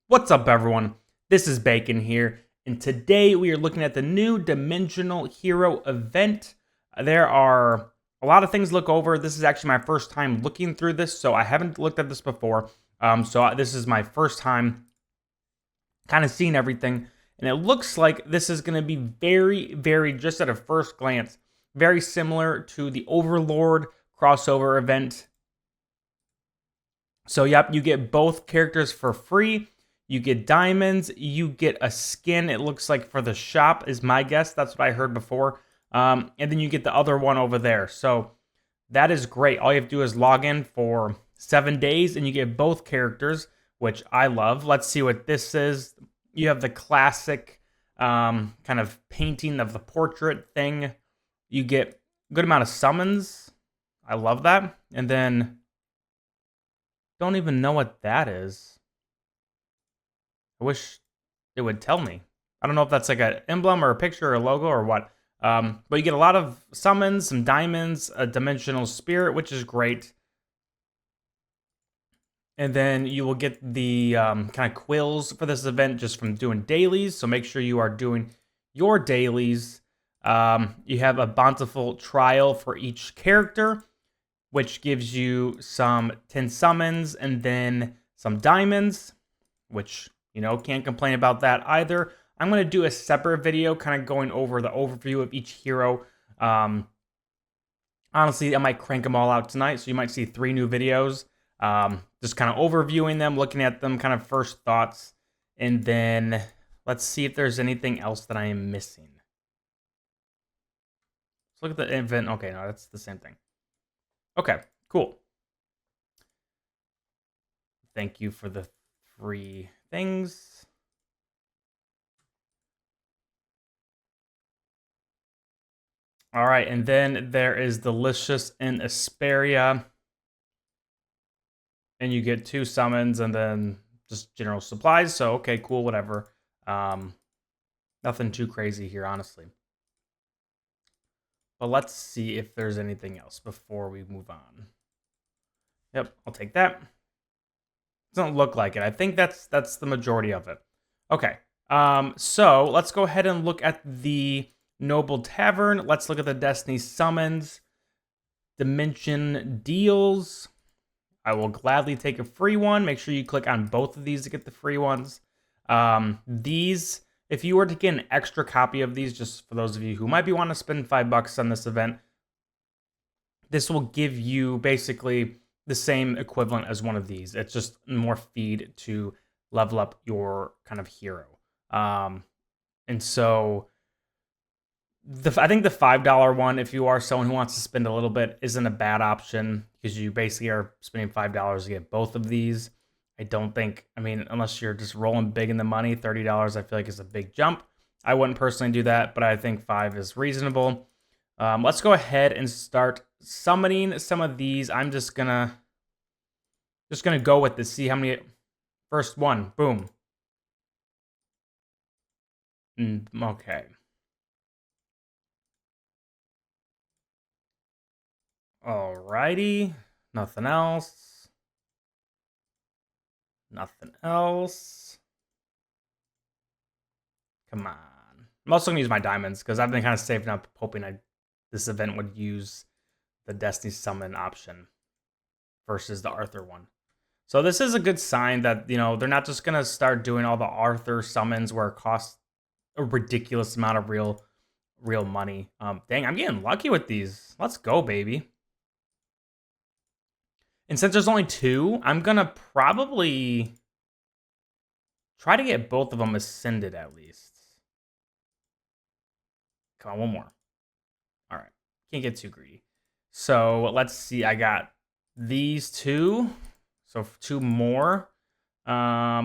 What's up, everyone? This is Bacon here, and today we are looking at the new Dimensional Hero event. There are a lot of things to look over. This is actually my first time looking through this, so I haven't looked at this before. This is my first time kind of seeing everything, and it looks like this is going to be very, just at a first glance, very similar to the Overlord crossover event. So, yep, you get both characters for free. You get diamonds. You get a skin, it looks like, for the shop, is my guess. That's what I heard before. And then you get the other one over there. So, that is great. All you have to do is log in for 7 days, and you get both characters, which I love. Let's see what this is. You have the classic kind of painting of the portrait thing. You get a good amount of summons. I love that. And then don't even know what that is. I wish it would tell me. I don't know if that's like an emblem or a picture or a logo or what. But you get a lot of summons, some diamonds, a dimensional spirit, which is great. And then you will get the kind of quills for this event just from doing dailies. So make sure you are doing your dailies. You have a bountiful trial for each character, which gives you some 10 summons and then some diamonds, which, can't complain about that either. I'm going to do a separate video kind of going over the overview of each hero. Honestly, I might crank them all out tonight, so you might see 3 new videos. Just kind of overviewing them, looking at them, kind of first thoughts. And then let's see if there's anything else that I am missing. Let's look at the event. Okay, no, that's the same thing. Okay, cool. Thank you for the 3 things. All right, and then there is Delicious in Asperia. And you get 2 summons and then just general supplies. So, okay, cool, whatever. Nothing too crazy here, honestly. But let's see if there's anything else before we move on. Yep, I'll take that. Doesn't look like it. I think that's the majority of it. Okay. So let's go ahead and look at the Noble Tavern. Let's look at the Destiny summons. Dimension deals. I will gladly take a free one. Make sure you click on both of these to get the free ones. These, if you were to get an extra copy of these, just for those of you who might be wanting to spend $5 on this event, this will give you basically the same equivalent as one of these. It's just more feed to level up your kind of hero. And so I think the $5 one, if you are someone who wants to spend a little bit, isn't a bad option because you basically are spending $5 to get both of these. I don't think, unless you're just rolling big in the money, $30 I feel like is a big jump. I wouldn't personally do that, but I think 5 is reasonable. Let's go ahead and start summoning some of these. I'm just gonna go with this. See how many. First one, boom. Okay. Alrighty. Nothing else. Nothing else. Come on. I'm also going to use my diamonds because I've been kind of saving up, hoping this event would use the Destiny Summon option versus the Arthur one. So this is a good sign that, they're not just going to start doing all the Arthur summons where it costs a ridiculous amount of real money. Dang, I'm getting lucky with these. Let's go, baby. And since there's only 2, I'm going to probably try to get both of them ascended at least. Come on, one more. All right. Can't get too greedy. So let's see. I got these 2. So 2 more. At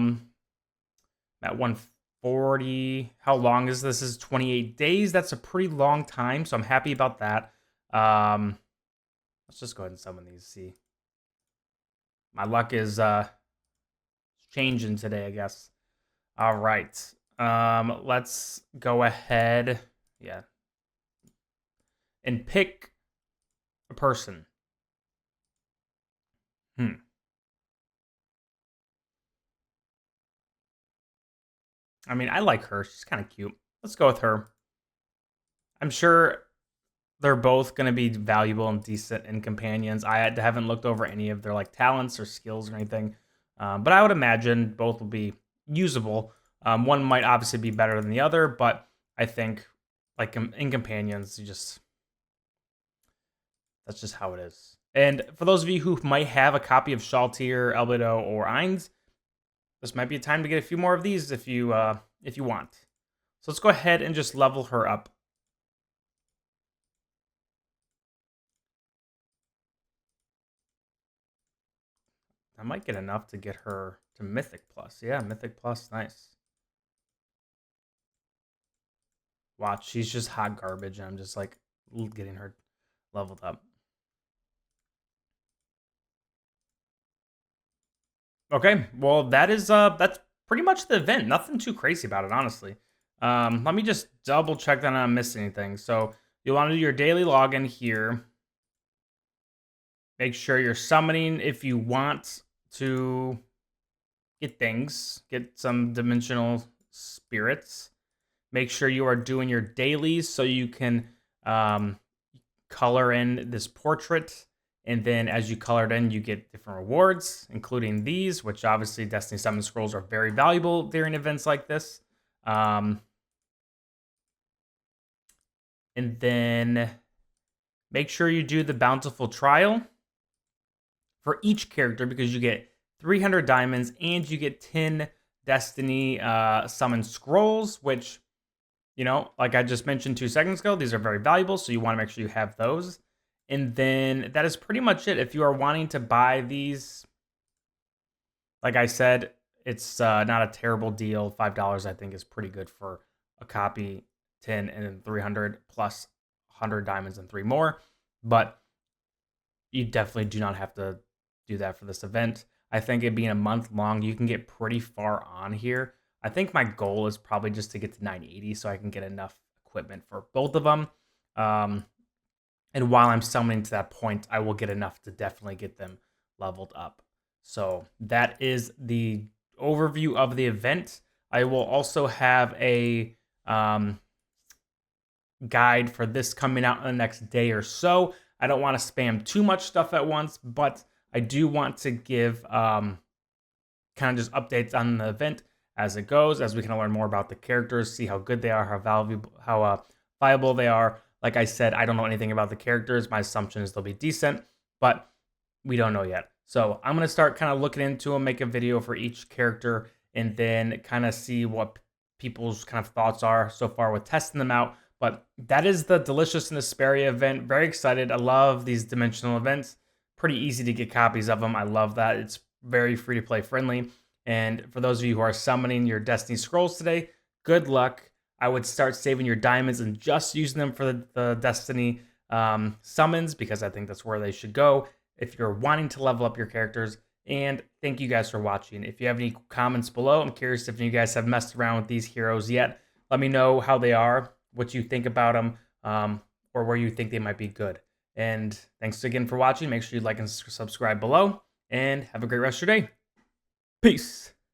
140. How long is this? This is 28 days. That's a pretty long time. So I'm happy about that. Let's just go ahead and summon these. See. My luck is changing today, I guess. All right. Let's go ahead. Yeah. And pick a person. I mean, I like her. She's kind of cute. Let's go with her. I'm sure they're both going to be valuable and decent in companions. I haven't looked over any of their like talents or skills or anything, but I would imagine both will be usable. One might obviously be better than the other, but I think like in companions, that's just how it is. And for those of you who might have a copy of Shaltir, Albedo, or Ainz, this might be a time to get a few more of these if you want. So let's go ahead and just level her up. I might get enough to get her to Mythic Plus. Yeah, Mythic Plus, nice. Watch, she's just hot garbage, and I'm just like getting her leveled up. Okay, well that's pretty much the event. Nothing too crazy about it, honestly. Let me just double check that I don't miss anything. So you'll want to do your daily login here. Make sure you're summoning if you want to get things, get some dimensional spirits. Make sure you are doing your dailies so you can color in this portrait. And then as you color it in, you get different rewards, including these, which obviously Destiny Summon Scrolls are very valuable during events like this. And then make sure you do the Bountiful Trial for each character because you get 300 diamonds and you get 10 Destiny Summon Scrolls, which, you know, like I just mentioned 2 seconds ago, these are very valuable, so you want to make sure you have those. And then that is pretty much it. If you are wanting to buy these, like I said, it's not a terrible deal. $5 I think is pretty good for a copy, 10 and then 300 plus 100 diamonds and 3 more. But you definitely do not have to do that for this event. I think it being a month long, you can get pretty far on here. I think my goal is probably just to get to 980 so I can get enough equipment for both of them. And while I'm summoning to that point, I will get enough to definitely get them leveled up. So that is the overview of the event. I will also have a guide for this coming out in the next day or so. I don't want to spam too much stuff at once, but I do want to give kind of just updates on the event as it goes, as we can learn more about the characters, see how good they are, how viable they are. Like I said, I don't know anything about the characters. My assumption is they'll be decent, but we don't know yet. So I'm going to start kind of looking into them, make a video for each character, and then kind of see what people's kind of thoughts are so far with testing them out. But that is the Delicious and Asperia event. Very excited. I love these dimensional events. Pretty easy to get copies of them. I love that. It's very free to play friendly. And for those of you who are summoning your Destiny Scrolls today, good luck. I would start saving your diamonds and just using them for the Destiny summons because I think that's where they should go if you're wanting to level up your characters. And thank you guys for watching. If you have any comments below, I'm curious if you guys have messed around with these heroes yet. Let me know how they are, what you think about them, or where you think they might be good. And thanks again for watching. Make sure you like and subscribe below, and have a great rest of your day. Peace.